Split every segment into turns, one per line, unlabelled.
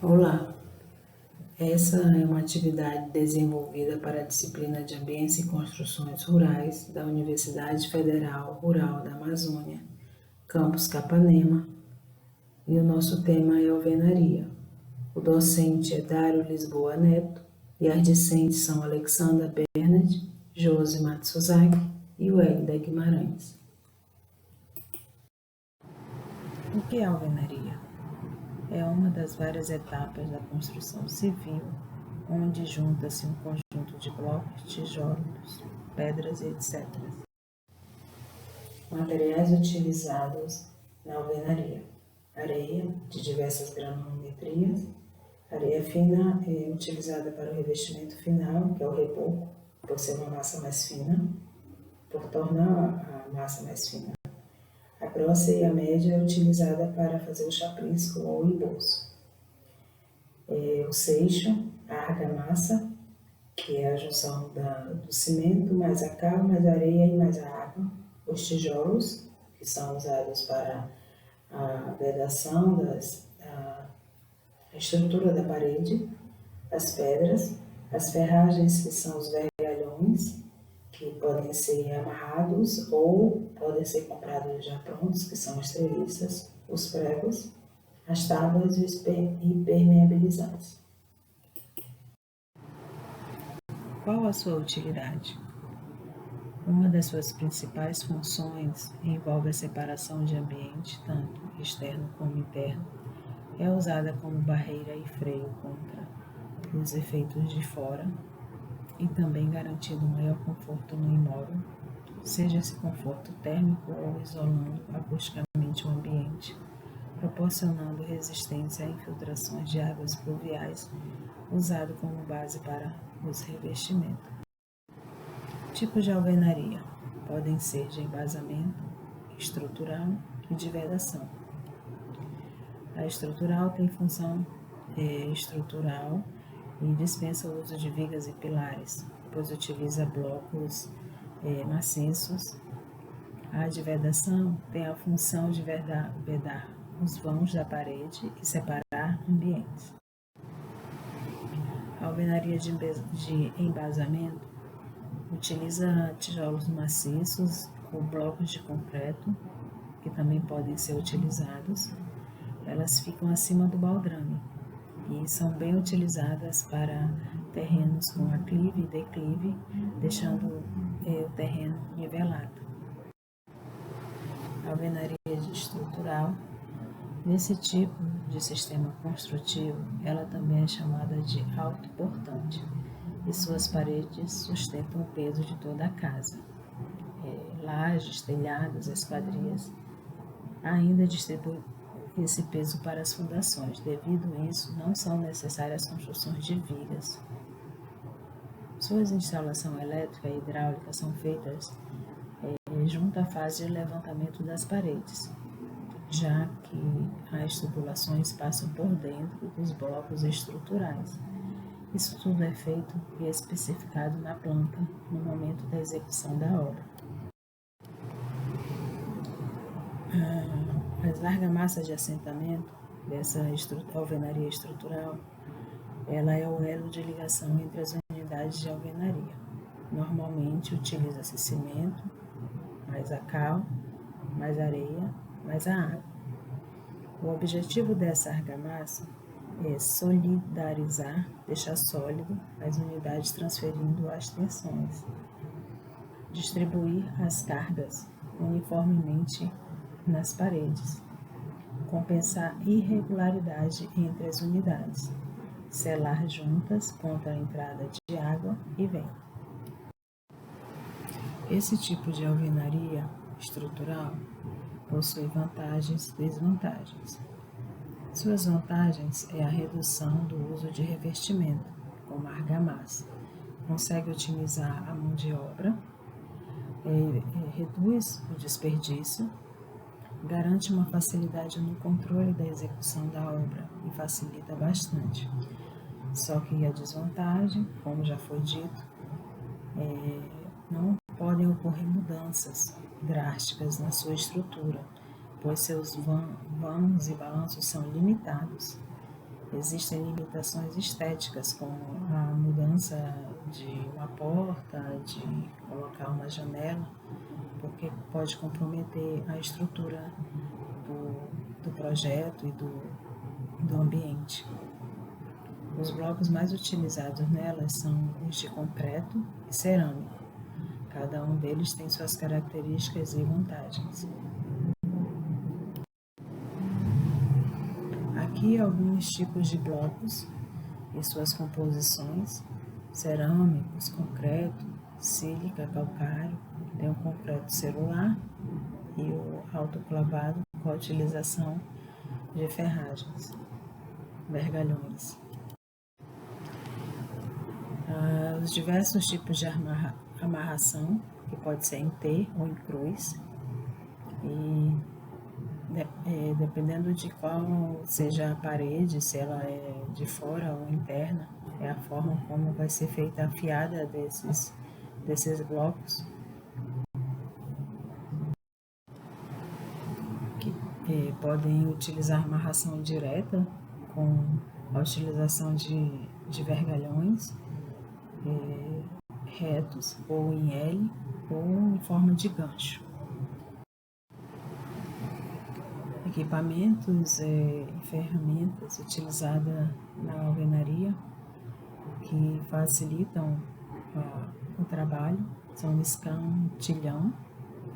Olá, essa é uma atividade desenvolvida para a disciplina de Ambientes e Construções Rurais da Universidade Federal Rural da Amazônia, campus Capanema, e o nosso tema é alvenaria. O docente é Dário Lisboa Neto e as discentes são Alexandra Bernard, Josi Matsuzaki e Wélida Guimarães.
O que é alvenaria? É uma das várias etapas da construção civil, onde junta-se um conjunto de blocos, tijolos, pedras e etc.
Materiais utilizados na alvenaria: areia de diversas granulometrias. Areia fina é utilizada para o revestimento final, que é o reboco, por ser uma massa mais fina, por tornar a massa mais fina. A grossa e a média é utilizada para fazer o chaprisco ou o embolso. O seixo, a argamassa, que é a junção do cimento, mais a cal, mais a areia e mais a água. Os tijolos, que são usados para a vedação, a estrutura da parede. As pedras, as ferragens, que são os vergalhões, que podem ser amarrados ou podem ser comprados já prontos, que são as treliças, os pregos, as tábuas e os impermeabilizantes.
Qual a sua utilidade? Uma das suas principais funções envolve a separação de ambiente, tanto externo como interno. É usada como barreira e freio contra os efeitos de fora e também garantindo maior conforto no imóvel, seja esse conforto térmico ou isolando acusticamente o ambiente, proporcionando resistência a infiltrações de águas pluviais, usado como base para os revestimentos. Tipos de alvenaria podem ser de embasamento, estrutural e de vedação. A estrutural tem função estrutural e dispensa o uso de vigas e pilares, pois utiliza blocos maciços. A de vedação tem a função de vedar os vãos da parede e separar ambientes. A alvenaria de embasamento utiliza tijolos maciços ou blocos de concreto, que também podem ser utilizados. Elas ficam acima do baldrame e são bem utilizadas para terrenos com aclive e declive, deixando o terreno nivelado. A alvenaria estrutural, nesse tipo de sistema construtivo, ela também é chamada de autoportante e suas paredes sustentam o peso de toda a casa. Lajes, telhados, esquadrias ainda distribuem esse peso para as fundações. Devido a isso, não são necessárias construções de vigas. Suas instalações elétrica e hidráulica são feitas junto à fase de levantamento das paredes, já que as tubulações passam por dentro dos blocos estruturais. Isso tudo é feito e especificado na planta no momento da execução da obra. As argamassas de assentamento dessa alvenaria estrutural, ela é o elo de ligação entre as unidades de alvenaria. Normalmente utiliza-se cimento, mais a cal, mais areia, mais a água. O objetivo dessa argamassa é solidarizar, deixar sólido as unidades transferindo as tensões, distribuir as cargas uniformemente nas paredes, compensar irregularidade entre as unidades, selar juntas contra a entrada de água e vento. Esse tipo de alvenaria estrutural possui vantagens e desvantagens. Suas vantagens é a redução do uso de revestimento, como a argamassa. Consegue otimizar a mão de obra, reduz o desperdício, garante uma facilidade no controle da execução da obra e facilita bastante. Só que a desvantagem, como já foi dito, não podem ocorrer mudanças drásticas na sua estrutura, pois seus vãos e balanços são limitados. Existem limitações estéticas, como a mudança de uma porta, de colocar uma janela, porque pode comprometer a estrutura do projeto e do ambiente. Os blocos mais utilizados nelas são os de concreto e cerâmico. Cada um deles tem suas características e vantagens. Aqui alguns tipos de blocos e suas composições: cerâmicos, concreto, sílica, calcário, tem o concreto celular e o autoclavado com a utilização de ferragens, vergalhões. Os diversos tipos de amarração, que pode ser em T ou em cruz, e dependendo de qual seja a parede, se ela é de fora ou interna, é a forma como vai ser feita a fiada desses blocos, que podem utilizar amarração direta com a utilização de vergalhões retos ou em L ou em forma de gancho. Equipamentos e ferramentas utilizadas na alvenaria que facilitam o trabalho são o escantilhão,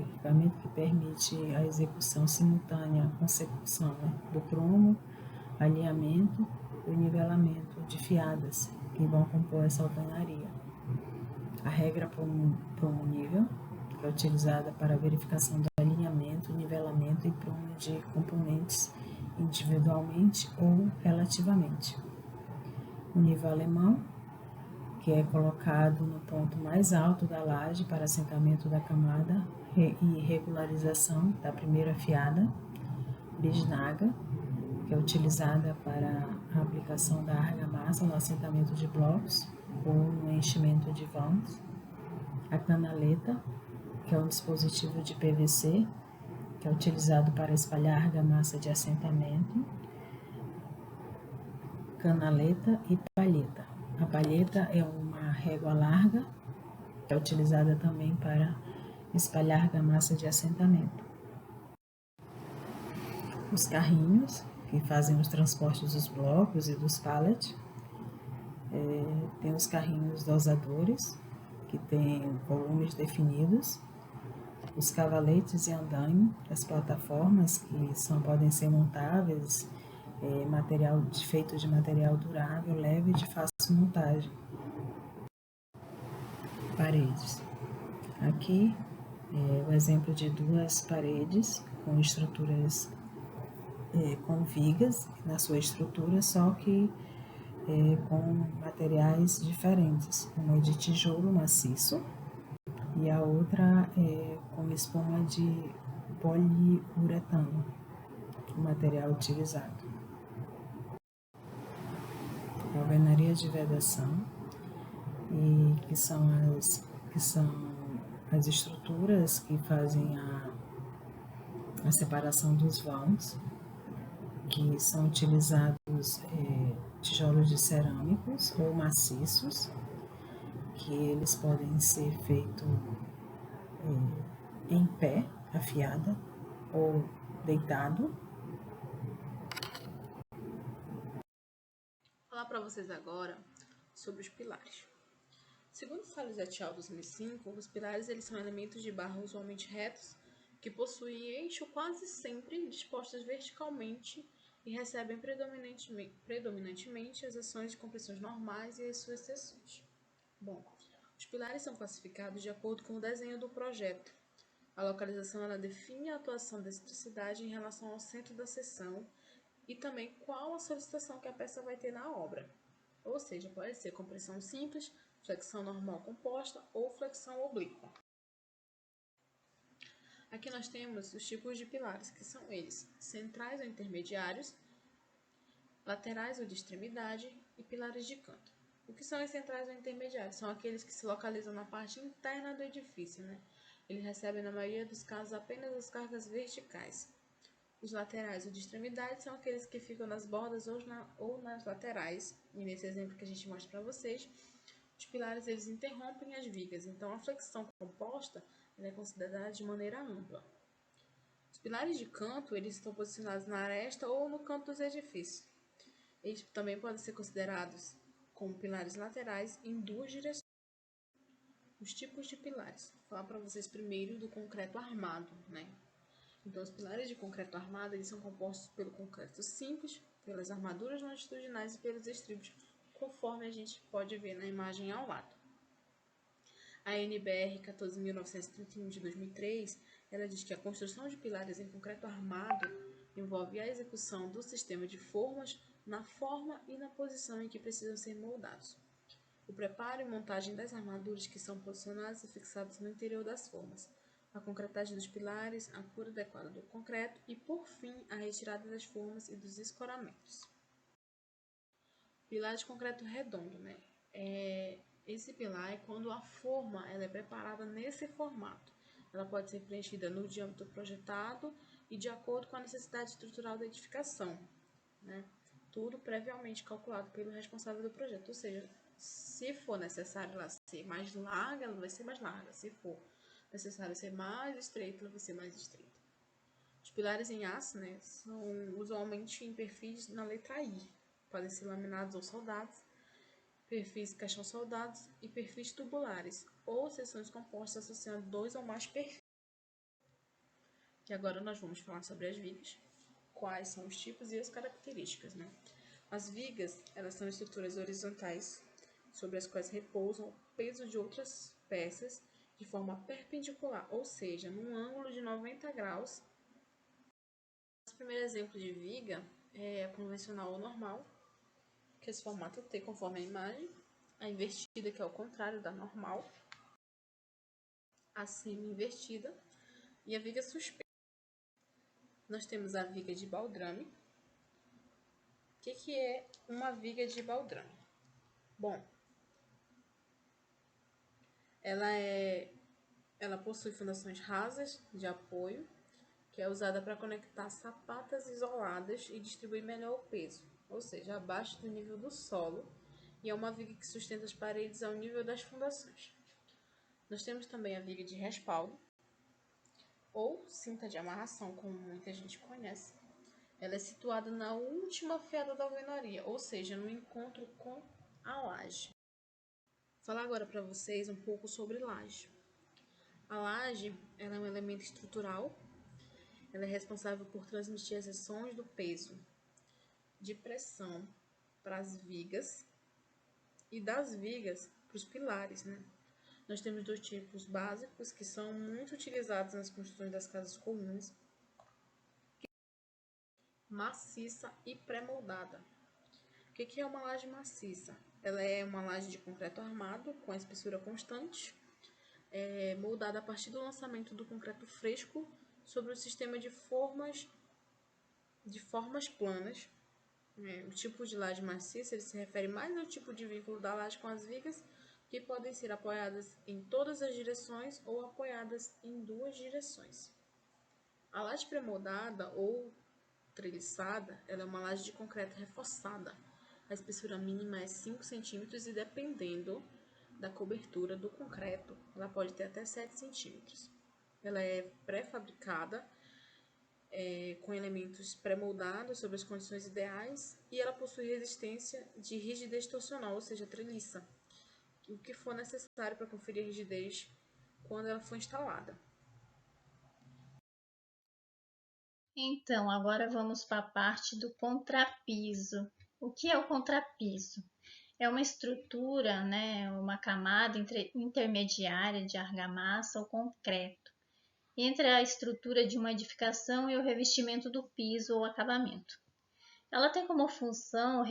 equipamento que permite a execução simultânea, a consecução do prumo, alinhamento e o nivelamento de fiadas que vão compor essa alvenaria. A regra prumo nível, que é utilizada para a verificação do alinhamento, nivelamento e prumo de componentes individualmente ou relativamente. O nível alemão, que é colocado no ponto mais alto da laje para assentamento da camada e regularização da primeira fiada. Bisnaga, que é utilizada para a aplicação da argamassa no assentamento de blocos ou no enchimento de vãos. A canaleta, que é um dispositivo de PVC, que é utilizado para espalhar argamassa de assentamento. Canaleta e palheta. A palheta é uma régua larga, que é utilizada também para espalhar argamassa de assentamento. Os carrinhos, que fazem os transportes dos blocos e dos pallets. Tem os carrinhos dosadores, que têm volumes definidos. Os cavaletes e andaime, as plataformas que podem ser montáveis, feito de material durável, leve e de fácil montagem. Paredes. Aqui o exemplo de duas paredes com estruturas com vigas na sua estrutura, só que com materiais diferentes. Uma é de tijolo maciço e a outra é com espuma de poliuretano, o material utilizado. Alvenaria de vedação, que são as estruturas que fazem a separação dos vãos, que são utilizados tijolos de cerâmicos ou maciços, que eles podem ser feitos em pé, afiada, ou deitado.
Vou falar para vocês agora sobre os pilares. Segundo Salles et al. 2005, os pilares eles são elementos de barra usualmente retos que possuem eixo quase sempre dispostos verticalmente e recebem predominantemente as ações de compressões normais e as suas seções. Bom, os pilares são classificados de acordo com o desenho do projeto. A localização ela define a atuação da excentricidade em relação ao centro da seção e também qual a solicitação que a peça vai ter na obra. Ou seja, pode ser compressão simples, flexão normal composta ou flexão oblíqua. Aqui nós temos os tipos de pilares, que são eles: centrais ou intermediários, laterais ou de extremidade e pilares de canto. O que são os centrais ou intermediários? São aqueles que se localizam na parte interna do edifício, Eles recebem, na maioria dos casos, apenas as cargas verticais. Os laterais ou de extremidade são aqueles que ficam nas bordas ou nas laterais. E nesse exemplo que a gente mostra para vocês, os pilares eles interrompem as vigas. Então, a flexão composta ela é considerada de maneira ampla. Os pilares de canto eles estão posicionados na aresta ou no canto dos edifícios. Eles também podem ser considerados como pilares laterais em duas direções. Os tipos de pilares. Vou falar para vocês primeiro do concreto armado, né? Então, os pilares de concreto armado eles são compostos pelo concreto simples, pelas armaduras longitudinais e pelos estribos, conforme a gente pode ver na imagem ao lado. A NBR 14.931 de 2003, ela diz que a construção de pilares em concreto armado envolve a execução do sistema de formas na forma e na posição em que precisam ser moldados. O preparo e montagem das armaduras que são posicionadas e fixadas no interior das formas, a concretagem dos pilares, a cura adequada do concreto e, por fim, a retirada das formas e dos escoramentos. Pilar de concreto redondo, né? Esse pilar é quando a forma ela é preparada nesse formato. Ela pode ser preenchida no diâmetro projetado e de acordo com a necessidade estrutural da edificação, né? Tudo previamente calculado pelo responsável do projeto, ou seja, se for necessário ela ser mais larga, ela vai ser mais larga. Se for necessário ser mais estreita, ela vai ser mais estreita. Os pilares em aço, né, são usualmente em perfis na letra I. Podem ser laminados ou soldados, perfis caixão soldados e perfis tubulares, ou seções compostas associando dois ou mais perfis. E agora nós vamos falar sobre as vigas, quais são os tipos e as características, né? As vigas, elas são estruturas horizontais sobre as quais repousam o peso de outras peças de forma perpendicular, ou seja, num ângulo de 90 graus. O primeiro exemplo de viga é a convencional ou normal, que é esse formato T conforme a imagem, a invertida, que é o contrário da normal, a semi-invertida e a viga suspensa. Nós temos a viga de baldrame. O que é uma viga de baldrame? Bom, ela possui fundações rasas de apoio, que é usada para conectar sapatas isoladas e distribuir melhor o peso, ou seja, abaixo do nível do solo, e é uma viga que sustenta as paredes ao nível das fundações. Nós temos também a viga de respaldo, ou cinta de amarração, como muita gente conhece. Ela é situada na última fiada da alvenaria, ou seja, no encontro com a laje. Vou falar agora para vocês um pouco sobre laje. A laje ela é um elemento estrutural, ela é responsável por transmitir as ações do peso de pressão para as vigas e das vigas para os pilares, né? Nós temos dois tipos básicos que são muito utilizados nas construções das casas comuns: maciça e pré-moldada. O que é uma laje maciça? Ela é uma laje de concreto armado com a espessura constante, moldada a partir do lançamento do concreto fresco sobre o sistema de formas planas. O tipo de laje maciça ele se refere mais ao tipo de vínculo da laje com as vigas, que podem ser apoiadas em todas as direções ou apoiadas em duas direções. A laje pré-moldada ou treliçada ela é uma laje de concreto reforçada. A espessura mínima é 5 cm e, dependendo da cobertura do concreto, ela pode ter até 7 cm. Ela é pré-fabricada, com elementos pré-moldados sob as condições ideais, e ela possui resistência de rigidez torsional, ou seja, treliça, o que for necessário para conferir a rigidez quando ela for instalada.
Então, agora vamos para a parte do contrapiso. O que é o contrapiso? É uma estrutura, né, uma camada intermediária de argamassa ou concreto entre a estrutura de uma edificação e o revestimento do piso ou acabamento. Ela tem como função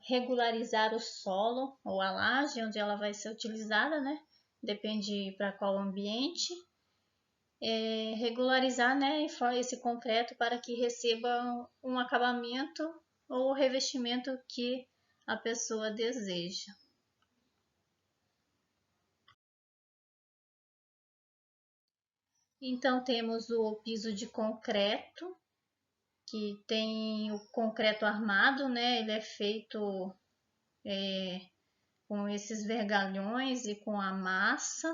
regularizar o solo ou a laje onde ela vai ser utilizada, né? Depende para qual ambiente. Regularizar, né, esse concreto para que receba um acabamento ou revestimento que a pessoa deseja. Então temos o piso de concreto, que tem o concreto armado, né? Ele é feito com esses vergalhões e com a massa.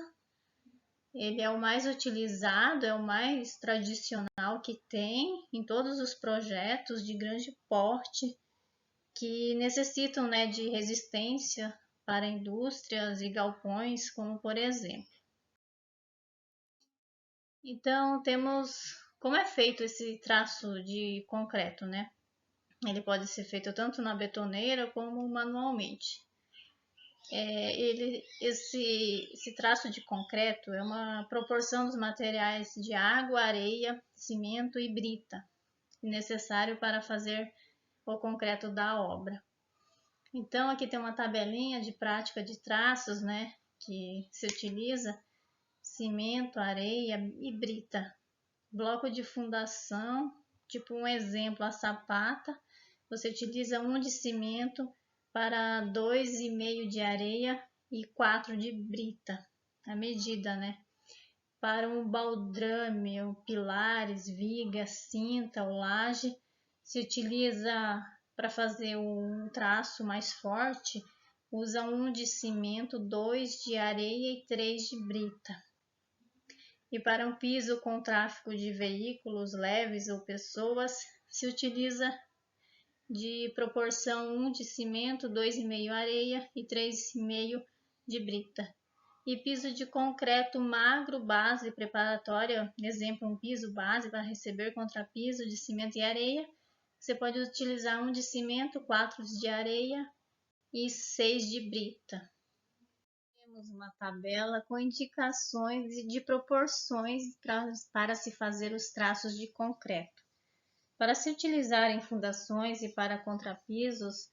Ele é o mais utilizado, é o mais tradicional que tem em todos os projetos de grande porte que necessitam, né, de resistência para indústrias e galpões, como por exemplo. Então, como é feito esse traço de concreto, né? Ele pode ser feito tanto na betoneira como manualmente. Esse traço de concreto é uma proporção dos materiais de água, areia, cimento e brita, necessário para fazer o concreto da obra. Então, aqui tem uma tabelinha de prática de traços, né, que se utiliza cimento, areia e brita. Bloco de fundação, tipo um exemplo, a sapata, você utiliza 1 de cimento para 2,5 de areia e 4 de brita, a medida, né? Para um baldrame, pilares, vigas, cinta ou laje, se utiliza para fazer um traço mais forte, usa 1 de cimento, 2 de areia e 3 de brita. E para um piso com tráfego de veículos leves ou pessoas, se utiliza de proporção 1 de cimento, 2,5 areia e 3,5 de brita. E piso de concreto magro, base preparatória, exemplo, um piso base para receber contrapiso de cimento e areia. Você pode utilizar 1 de cimento, 4 de areia e 6 de brita. Temos uma tabela com indicações de proporções para se fazer os traços de concreto. Para se utilizar em fundações e para contrapisos,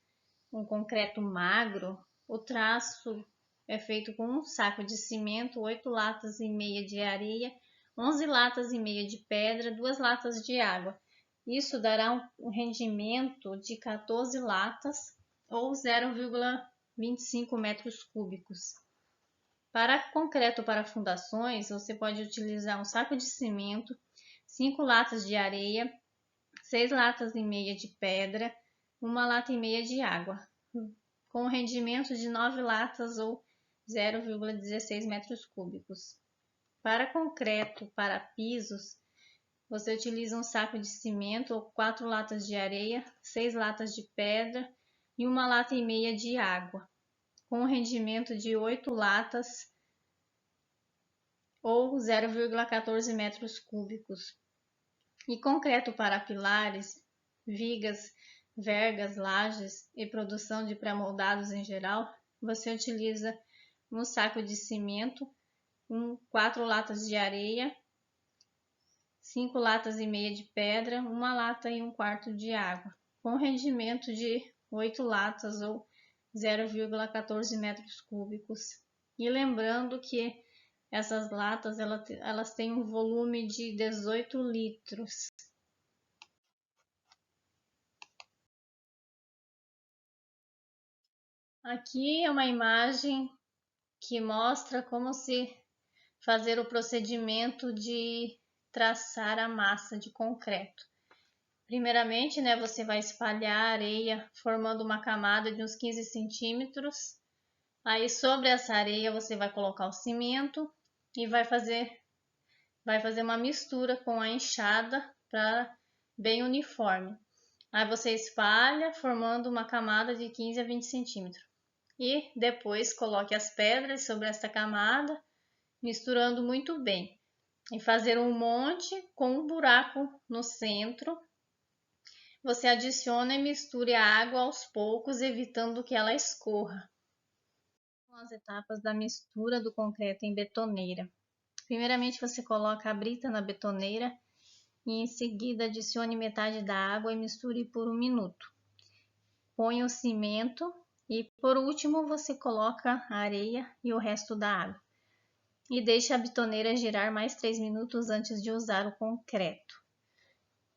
um concreto magro, o traço é feito com 1 saco de cimento, 8 latas e meia de areia, 11 latas e meia de pedra, 2 latas de água. Isso dará um rendimento de 14 latas ou 0,25 metros cúbicos. Para concreto para fundações, você pode utilizar 1 saco de cimento, 5 latas de areia, 6 latas e meia de pedra, 1 lata e meia de água, com rendimento de 9 latas ou 0,16 metros cúbicos. Para concreto para pisos, você utiliza 1 saco de cimento ou 4 latas de areia, 6 latas de pedra e 1 lata e meia de água, com rendimento de 8 latas ou 0,14 metros cúbicos. E concreto para pilares, vigas, vergas, lajes e produção de pré-moldados em geral, você utiliza 1 saco de cimento, 4 latas de areia, 5 latas e meia de pedra, 1 lata e 1/4 de água, com rendimento de 8 latas ou 0,14 metros cúbicos. E lembrando que essas latas elas têm um volume de 18 litros. Aqui é uma imagem que mostra como se fazer o procedimento de traçar a massa de concreto. Primeiramente, né, você vai espalhar areia formando uma camada de uns 15 centímetros. Aí sobre essa areia você vai colocar o cimento e vai fazer uma mistura com a enxada para bem uniforme. Aí você espalha formando uma camada de 15 a 20 centímetros. E depois coloque as pedras sobre esta camada, misturando muito bem. E fazer um monte com um buraco no centro. Você adiciona e misture a água aos poucos, evitando que ela escorra. As etapas da mistura do concreto em betoneira. Primeiramente você coloca a brita na betoneira e em seguida adicione metade da água e misture por 1 minuto. Põe o cimento e por último você coloca a areia e o resto da água. E deixe a betoneira girar mais 3 minutos antes de usar o concreto.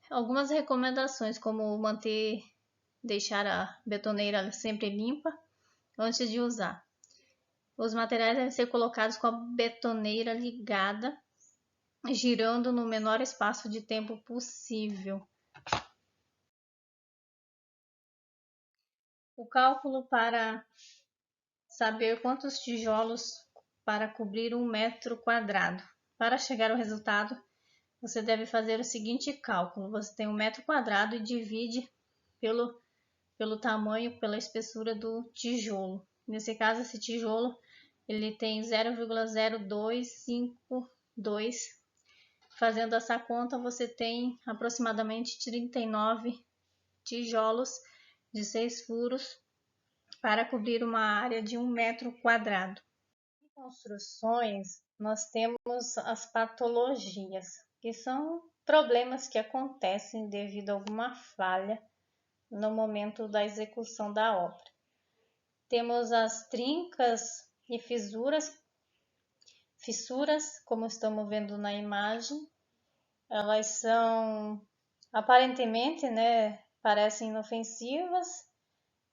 Algumas recomendações, como deixar a betoneira sempre limpa antes de usar. Os materiais devem ser colocados com a betoneira ligada, girando no menor espaço de tempo possível. O cálculo para saber quantos tijolos para cobrir 1 metro quadrado. Para chegar ao resultado, você deve fazer o seguinte cálculo. Você tem 1 metro quadrado e divide pelo tamanho, pela espessura do tijolo. Nesse caso, esse tijolo ele tem 0,0252. Fazendo essa conta, você tem aproximadamente 39 tijolos de 6 furos para cobrir uma área de 1 metro quadrado. Em construções, nós temos as patologias, que são problemas que acontecem devido a alguma falha no momento da execução da obra. Temos as trincas e fissuras, como estamos vendo na imagem. Elas são, aparentemente, parecem inofensivas,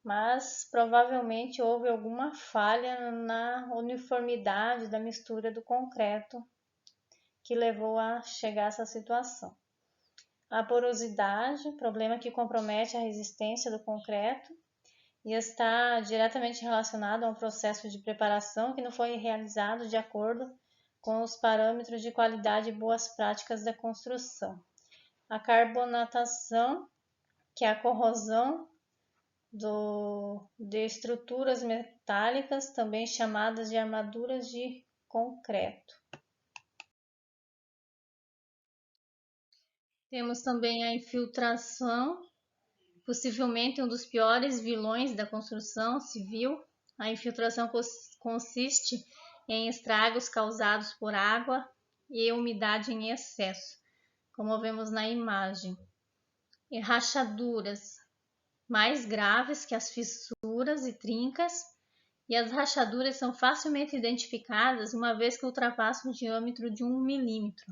mas provavelmente houve alguma falha na uniformidade da mistura do concreto que levou a chegar a essa situação. A porosidade, problema que compromete a resistência do concreto e está diretamente relacionado a um processo de preparação que não foi realizado de acordo com os parâmetros de qualidade e boas práticas da construção. A carbonatação, que é a corrosão de estruturas metálicas, também chamadas de armaduras de concreto. Temos também a infiltração, possivelmente um dos piores vilões da construção civil. A infiltração consiste em estragos causados por água e umidade em excesso, como vemos na imagem. E rachaduras, mais graves que as fissuras e trincas, e as rachaduras são facilmente identificadas uma vez que ultrapassam o diâmetro de 1 milímetro.